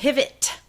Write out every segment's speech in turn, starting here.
pivot.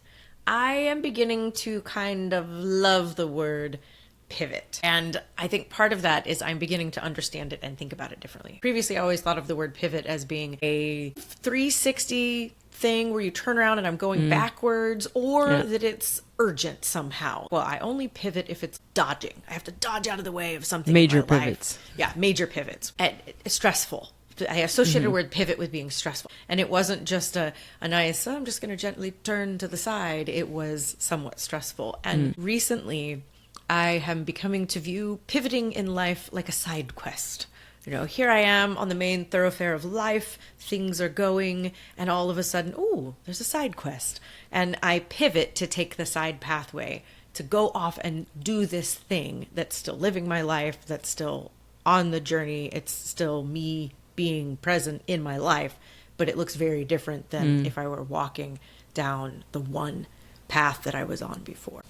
I am beginning to kind of love the word pivot. And I think part of that is I'm beginning to understand it and think about it differently. Previously, I always thought of the word pivot as being a 360 thing where you turn around and I'm going backwards, or that it's urgent somehow. Well, I only pivot if it's dodging. I have to dodge out of the way of something. Major in my life. pivots. Yeah, major pivots. And it's stressful. I associated the word pivot with being stressful. And it wasn't just a nice, I'm just going to gently turn to the side. It was somewhat stressful. And recently, I am becoming to view pivoting in life like a side quest. You know, here I am on the main thoroughfare of life, things are going, and all of a sudden, ooh, there's a side quest. And I pivot to take the side pathway, to go off and do this thing that's still living my life, that's still on the journey, it's still me being present in my life, but it looks very different than if I were walking down the one path that I was on before.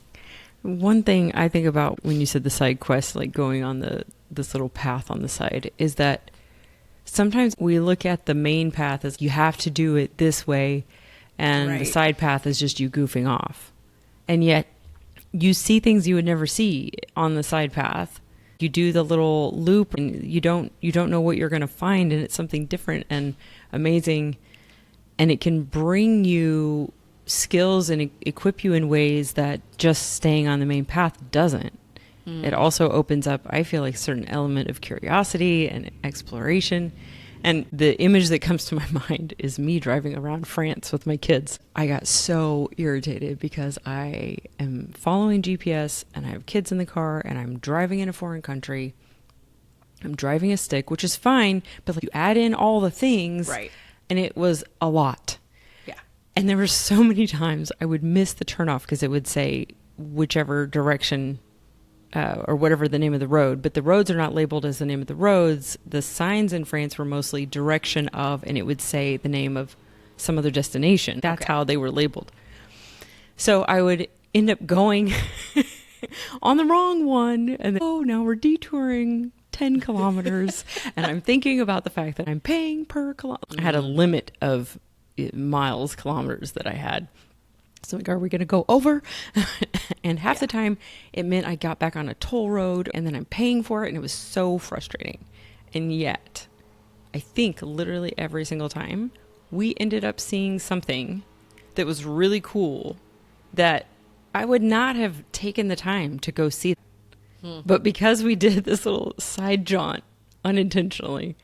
One thing I think about when you said the side quest, like going on this little path on the side, is that sometimes we look at the main path as you have to do it this way, and the side path is just you goofing off. And yet you see things you would never see on the side path. You do the little loop and you don't know what you're going to find, and it's something different and amazing, and it can bring you skills and equip you in ways that just staying on the main path doesn't. It also opens up, I feel like, a certain element of curiosity and exploration. And the image that comes to my mind is me driving around France with my kids. I got so irritated because I am following GPS and I have kids in the car and I'm driving in a foreign country. I'm driving a stick, which is fine, but like you add in all the things, and it was a lot. And there were so many times I would miss the turnoff because it would say whichever direction or whatever the name of the road. But the roads are not labeled as the name of the roads. The signs in France were mostly direction of, and it would say the name of some other destination. That's how they were labeled. So I would end up going on the wrong one. And then, now we're detouring 10 kilometers. And I'm thinking about the fact that I'm paying per kilometer. I had a limit of kilometers that I had. So like, are we going to go over? And half the time it meant I got back on a toll road and then I'm paying for it. And it was so frustrating. And yet I think literally every single time we ended up seeing something that was really cool that I would not have taken the time to go see. But because we did this little side jaunt unintentionally,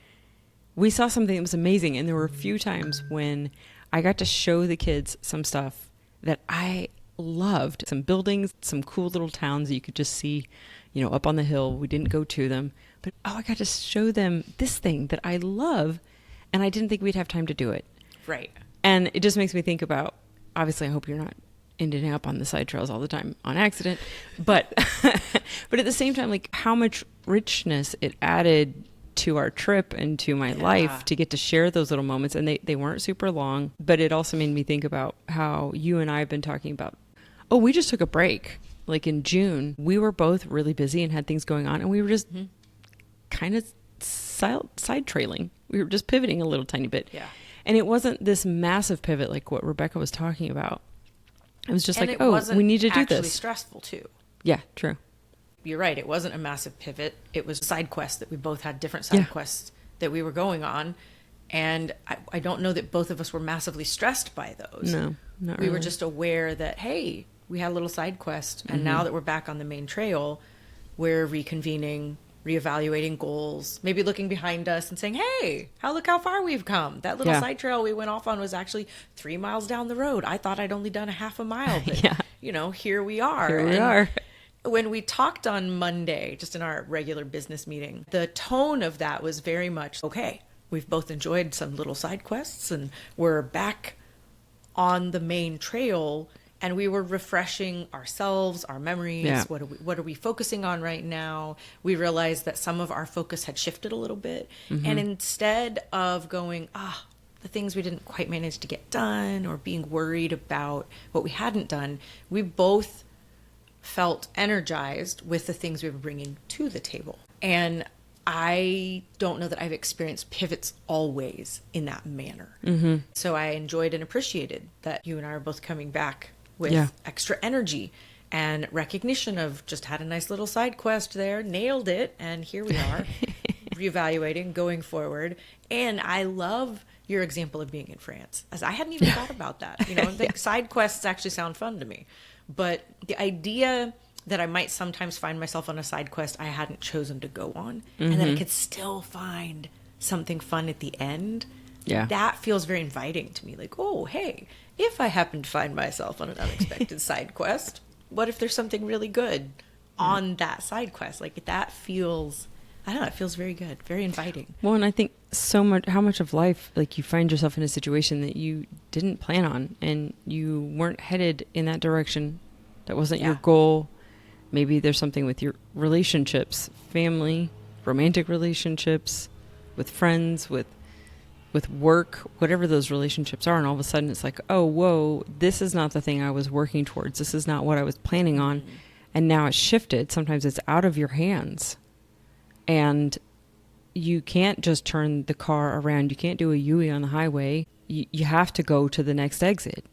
we saw something that was amazing. And there were a few times when I got to show the kids some stuff that I loved. Some buildings, some cool little towns that you could just see, up on the hill. We didn't go to them. But, I got to show them this thing that I love. And I didn't think we'd have time to do it. Right. And it just makes me think about, obviously, I hope you're not ending up on the side trails all the time on accident. But, but at the same time, like how much richness it added to our trip and to my life to get to share those little moments. And they weren't super long, but it also made me think about how you and I have been talking about, we just took a break. Like in June, we were both really busy and had things going on, and we were just kind of side trailing. We were just pivoting a little tiny bit. Yeah. And it wasn't this massive pivot like what Rebecca was talking about. It was just we need to do this. It was stressful too. Yeah, true. You're right. It wasn't a massive pivot. It was a side quest that we both had different side quests that we were going on. And I don't know that both of us were massively stressed by those. No, not really. We were just aware that, hey, we had a little side quest. And now that we're back on the main trail, we're reconvening, reevaluating goals, maybe looking behind us and saying, hey, look how far we've come. That little side trail we went off on was actually 3 miles down the road. I thought I'd only done a half a mile, but here we are. Here we are. When we talked on Monday, just in our regular business meeting, the tone of that was very much, okay, we've both enjoyed some little side quests and we're back on the main trail, and we were refreshing ourselves, our memories. Yeah. What are we focusing on right now? We realized that some of our focus had shifted a little bit. And instead of going, the things we didn't quite manage to get done or being worried about what we hadn't done, we both felt energized with the things we were bringing to the table. And I don't know that I've experienced pivots always in that manner. So I enjoyed and appreciated that you and I are both coming back with extra energy and recognition of just had a nice little side quest there, nailed it, and here we are reevaluating, going forward. And I love your example of being in France, as I hadn't even thought about that. You know, I think side quests actually sound fun to me, but the idea that I might sometimes find myself on a side quest I hadn't chosen to go on, and then I could still find something fun at the end. Yeah. That feels very inviting to me. Like, oh, hey, if I happen to find myself on an unexpected side quest, what if there's something really good on that side quest? Like, that feels, I don't know, it feels very good, very inviting. Well, and I think so much, how much of life, like you find yourself in a situation that you didn't plan on and you weren't headed in that direction. That wasn't your goal. Maybe there's something with your relationships, family, romantic relationships, with friends, with work, whatever those relationships are. And all of a sudden it's like, oh, whoa, this is not the thing I was working towards. This is not what I was planning on. And now it's shifted. Sometimes it's out of your hands. And you can't just turn the car around. You can't do a U-turn on the highway. You have to go to the next exit.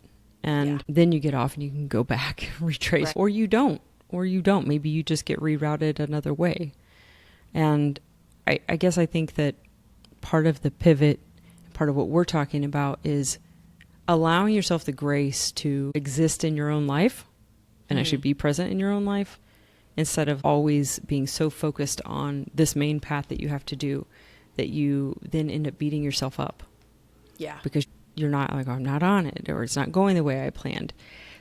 And then you get off and you can go back, retrace. Right. Or you don't. Maybe you just get rerouted another way. And I guess I think that part of the pivot, part of what we're talking about is allowing yourself the grace to exist in your own life and actually be present in your own life, instead of always being so focused on this main path that you have to do that you then end up beating yourself up. Yeah. Because you're not like, oh, I'm not on it, or it's not going the way I planned.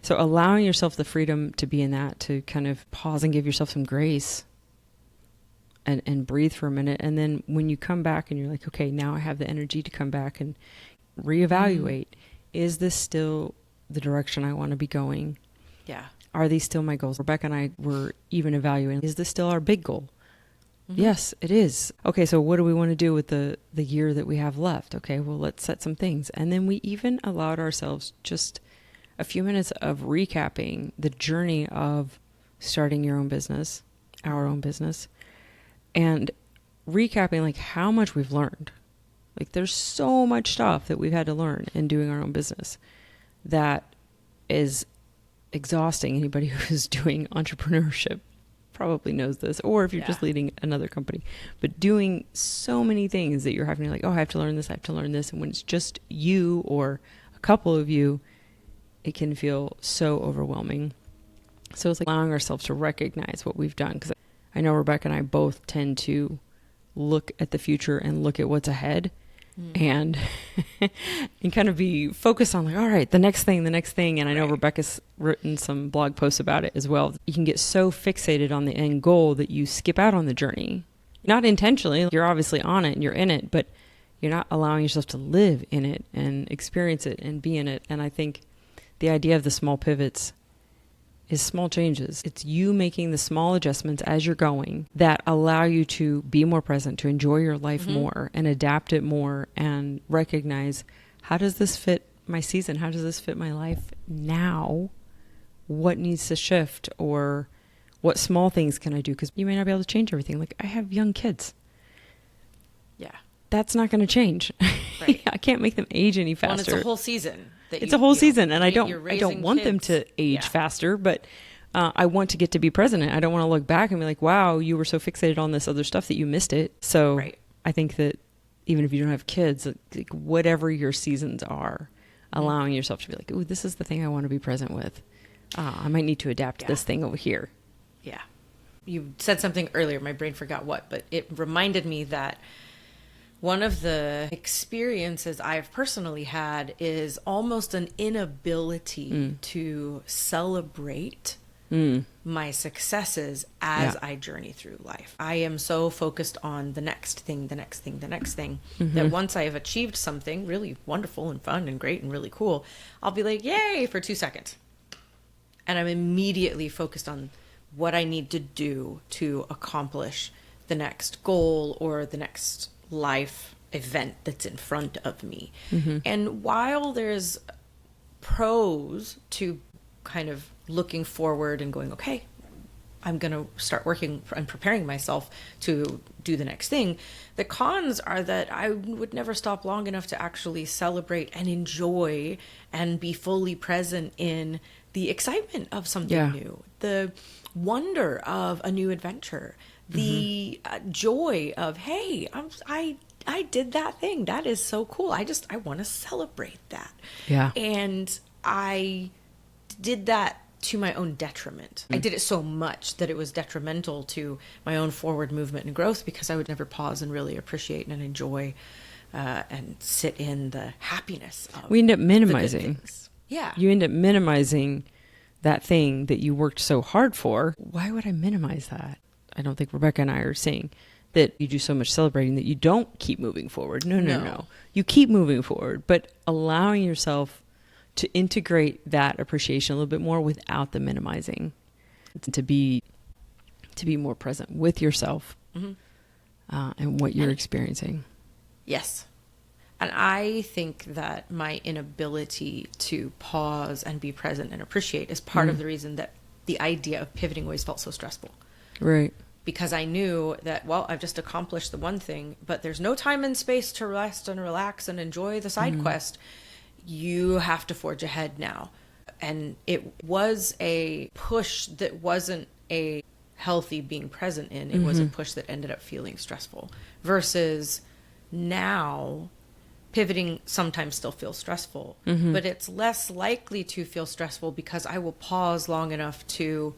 So allowing yourself the freedom to be in that, to kind of pause and give yourself some grace and breathe for a minute. And then when you come back and you're like, okay, now I have the energy to come back and reevaluate. Is this still the direction I want to be going? Yeah. Are these still my goals? Rebecca and I were even evaluating, is this still our big goal? Yes, it is. Okay, so what do we want to do with the year that we have left? Okay, well, let's set some things. And then we even allowed ourselves just a few minutes of recapping the journey of starting your own business, our own business, and recapping like how much we've learned. Like there's so much stuff that we've had to learn in doing our own business that is exhausting. Anybody who's doing entrepreneurship probably knows this, or if you're just leading another company, but doing so many things that you're having to like, oh, I have to learn this, I have to learn this. And when it's just you or a couple of you, it can feel so overwhelming. So it's like allowing ourselves to recognize what we've done. Because I know Rebecca and I both tend to look at the future and look at what's ahead and kind of be focused on like, all right, the next thing. And I know Rebecca's written some blog posts about it as well. You can get so fixated on the end goal that you skip out on the journey. Not intentionally, you're obviously on it and you're in it, but you're not allowing yourself to live in it and experience it and be in it. And I think the idea of the small pivots is small changes. It's you making the small adjustments as you're going that allow you to be more present, to enjoy your life more and adapt it more and recognize, how does this fit my season? How does this fit my life now? What needs to shift, or what small things can I do? Because you may not be able to change everything. Like I have young kids. Yeah. That's not going to change. Right. I can't make them age any faster. Well, it's a whole season. It's a whole season, and I don't want them to age faster, but I want to get to be present. I don't want to look back and be like, wow, you were so fixated on this other stuff that you missed it. So I think that even if you don't have kids, like whatever your seasons are, allowing yourself to be like, ooh, this is the thing I want to be present with. I might need to adapt this thing over here. Yeah. You said something earlier, my brain forgot what, but it reminded me that one of the experiences I've personally had is almost an inability to celebrate my successes as I journey through life. I am so focused on the next thing, that once I have achieved something really wonderful and fun and great and really cool, I'll be like, yay, for 2 seconds. And I'm immediately focused on what I need to do to accomplish the next goal or the next life event that's in front of me. And while there's pros to kind of looking forward and going, okay, I'm going to start working and preparing myself to do the next thing. The cons are that I would never stop long enough to actually celebrate and enjoy and be fully present in the excitement of something new, the wonder of a new adventure, the joy of, hey, I did that thing. That is so cool. I want to celebrate that. Yeah. And I did that to my own detriment. I did it so much that it was detrimental to my own forward movement and growth, because I would never pause and really appreciate and enjoy and sit in the happiness of We end up the good minimizing. things. Yeah. You end up minimizing that thing that you worked so hard for. Why would I minimize that? I don't think Rebecca and I are saying that you do so much celebrating that you don't keep moving forward. No. You keep moving forward, but allowing yourself to integrate that appreciation a little bit more without the minimizing, to be more present with yourself and what you're experiencing. Yes. And I think that my inability to pause and be present and appreciate is part of the reason that the idea of pivoting always felt so stressful. Right. Because I knew that, well, I've just accomplished the one thing, but there's no time and space to rest and relax and enjoy the side quest. You have to forge ahead now. And it was a push that wasn't a healthy being present in. It was a push that ended up feeling stressful. Versus now, pivoting sometimes still feels stressful, but it's less likely to feel stressful because I will pause long enough to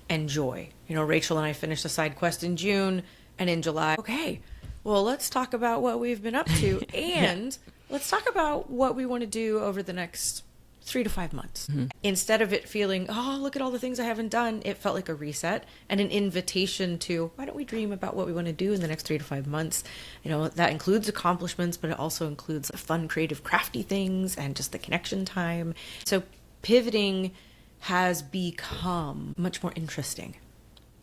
enjoy. You know, Rachel and I finished a side quest in June, and in July, okay, well, let's talk about what we've been up to, and let's talk about what we want to do over the next 3 to 5 months. Instead of it feeling, oh, look at all the things I haven't done, it felt like a reset and an invitation to, why don't we dream about what we want to do in the next 3 to 5 months? You know, that includes accomplishments, but it also includes fun, creative, crafty things and just the connection time. So pivoting has become much more interesting.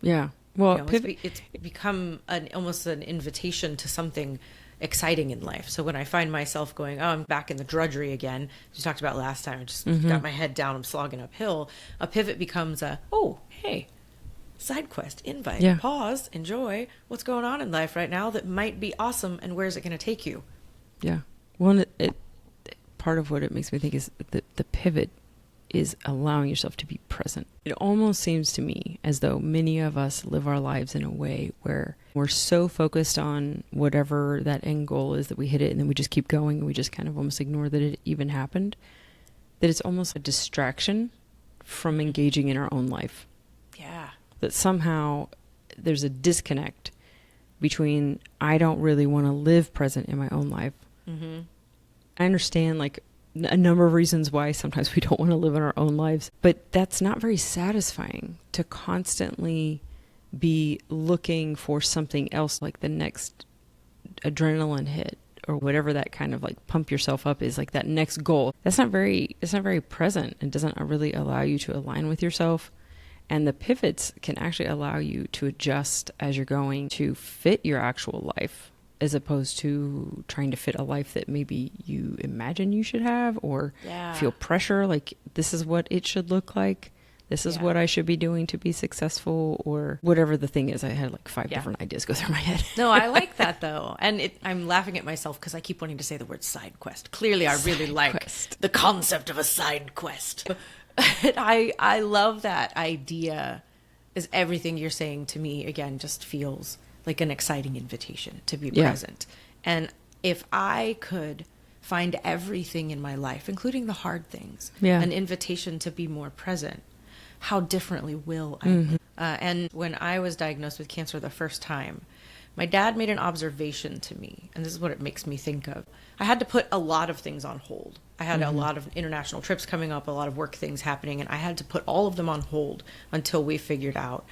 Yeah. Well, You know, it's become almost an invitation to something exciting in life. So when I find myself going, oh, I'm back in the drudgery again, as we talked about last time, I just got my head down, I'm slogging uphill, a pivot becomes oh, hey, side quest, invite, pause, enjoy what's going on in life right now that might be awesome, and where's it going to take you? Yeah. Well, it part of what it makes me think is that the pivot is allowing yourself to be present. It almost seems to me as though many of us live our lives in a way where we're so focused on whatever that end goal is that we hit it, and then we just keep going, and we just kind of almost ignore that it even happened, that it's almost a distraction from engaging in our own life. Yeah. That somehow there's a disconnect between, I don't really want to live present in my own life. I understand like a number of reasons why sometimes we don't want to live in our own lives, but that's not very satisfying to constantly be looking for something else, like the next adrenaline hit or whatever that kind of like pump yourself up is, like that next goal. It's not very present and doesn't really allow you to align with yourself. And the pivots can actually allow you to adjust as you're going to fit your actual life, as opposed to trying to fit a life that maybe you imagine you should have, or feel pressure, like this is what it should look like. This is what I should be doing to be successful, or whatever the thing is. I had like 5 different ideas go through my head. No, I like that though. And I'm laughing at myself because I keep wanting to say the word side quest. Clearly, I really like the concept of a side quest. I love that idea, is everything you're saying to me, again, just feels like an exciting invitation to be present. And if I could find everything in my life, including the hard things, an invitation to be more present, how differently will I live? And when I was diagnosed with cancer the first time, my dad made an observation to me, and this is what it makes me think of. I had to put a lot of things on hold. I had a lot of international trips coming up, a lot of work things happening, and I had to put all of them on hold until we figured out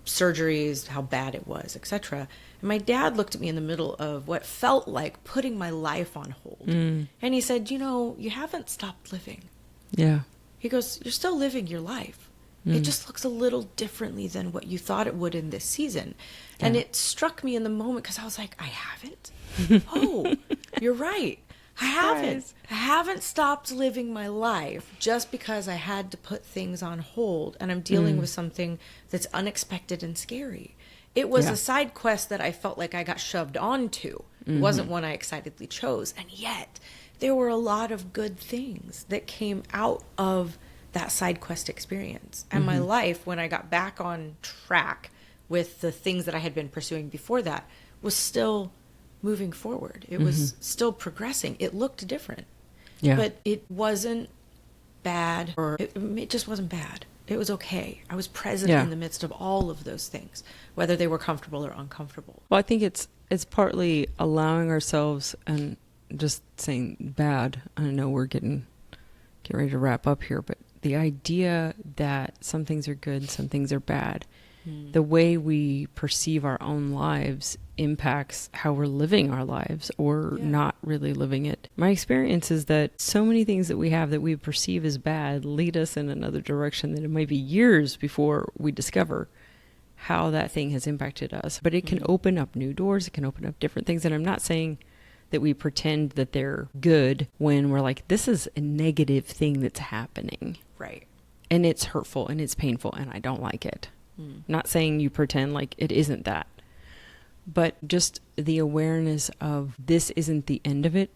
surgeries, how bad it was, etc. And my dad looked at me in the middle of what felt like putting my life on hold. And he said, you know, you haven't stopped living. Yeah. He goes, you're still living your life. It just looks a little differently than what you thought it would in this season. And it struck me in the moment because I was like, I haven't? Oh, you're right. I haven't stopped living my life just because I had to put things on hold and I'm dealing with something that's unexpected and scary. It was a side quest that I felt like I got shoved onto. It wasn't one I excitedly chose. And yet there were a lot of good things that came out of that side quest experience. And my life, when I got back on track with the things that I had been pursuing before that, was still moving forward. It was still progressing. It looked different. Yeah. But it wasn't bad, or it just wasn't bad. It was okay. I was present in the midst of all of those things, whether they were comfortable or uncomfortable. Well, I think it's partly allowing ourselves, and just saying bad. I know we're getting ready to wrap up here, but the idea that some things are good, some things are bad, the way we perceive our own lives impacts how we're living our lives or not really living it. My experience is that so many things that we have that we perceive as bad lead us in another direction that it might be years before we discover how that thing has impacted us. But it can open up new doors. It can open up different things. And I'm not saying that we pretend that they're good when we're like, this is a negative thing that's happening. Right. And it's hurtful and it's painful and I don't like it. Not saying you pretend like it isn't that. But just the awareness of this isn't the end of it,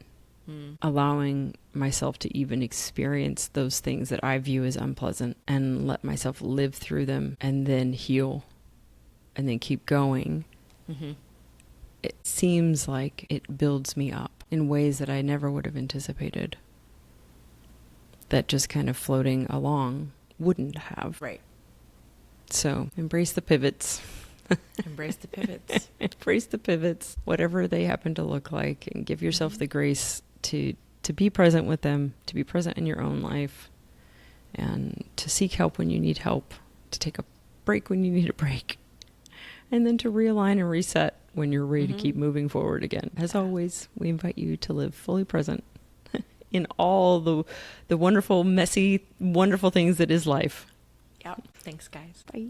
allowing myself to even experience those things that I view as unpleasant and let myself live through them and then heal and then keep going. It seems like it builds me up in ways that I never would have anticipated, that just kind of floating along wouldn't have. Right. So embrace the pivots. Embrace the pivots. Embrace the pivots, whatever they happen to look like, and give yourself the grace to be present with them, to be present in your own life, and to seek help when you need help, to take a break when you need a break, and then to realign and reset when you're ready to keep moving forward again. As always, we invite you to live fully present in all the wonderful, messy, wonderful things that is life. Yep. Thanks, guys. Bye.